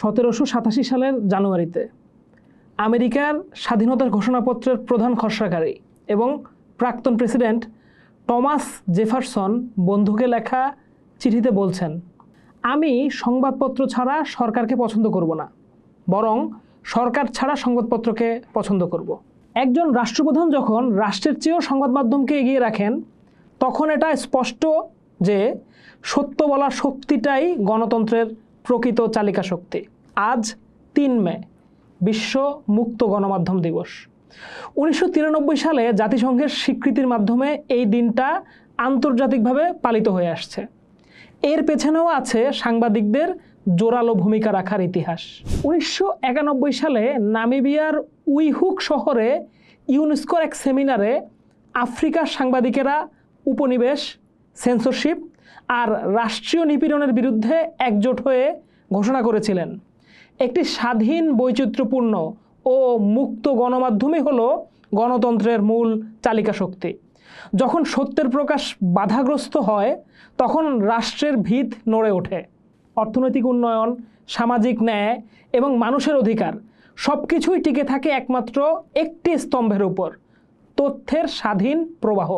1787 সালের জানুয়ারিতে আমেরিকার স্বাধীনতার ঘোষণাপত্রের প্রধান খসড়াকারী এবং প্রাক্তন প্রেসিডেন্ট টমাস জেফারসন বন্ধুকে লেখা চিঠিতে বলছেন, আমি সংবাদপত্র ছাড়া সরকারকে পছন্দ করব না, বরং সরকার ছাড়া সংবাদপত্রকে পছন্দ করব। একজন রাষ্ট্রপ্রধান যখন রাষ্ট্রের চেয়েও সংবাদ মাধ্যমকে এগিয়ে রাখেন, তখন এটা স্পষ্ট যে সত্য বলার শক্তিটাই গণতন্ত্রের প্রকৃত চালিকা শক্তি। আজ 3 মে বিশ্ব মুক্ত গণমাধ্যম দিবস। 1993 সালে জাতিসংঘের স্বীকৃতির মাধ্যমে এই দিনটা আন্তর্জাতিকভাবে পালিত হয়ে আসছে। এর পেছনেও আছে সাংবাদিকদের জোরালো ভূমিকা রাখার ইতিহাস। 1991 সালে নামিবিয়ার উইহুক শহরে ইউনেস্কোর এক সেমিনারে আফ্রিকার সাংবাদিকেরা উপনিবেশ, সেন্সরশিপ আর রাষ্ট্রীয় নিপীড়নের বিরুদ্ধে একজোট হয়ে ঘোষণা করেছিলেন, একটি স্বাধীন, বৈচিত্র্যপূর্ণ ও মুক্ত গণমাধ্যমই হলো গণতন্ত্রের মূল চালিকা শক্তি। যখন সত্যের প্রকাশ বাধাগ্রস্ত হয়, তখন রাষ্ট্রের ভিত নড়ে ওঠে। অর্থনৈতিক উন্নয়ন, সামাজিক ন্যায় এবং মানুষের অধিকার সব কিছুই টিকে থাকে একমাত্র একটি স্তম্ভের উপর: তথ্যের স্বাধীন প্রবাহ।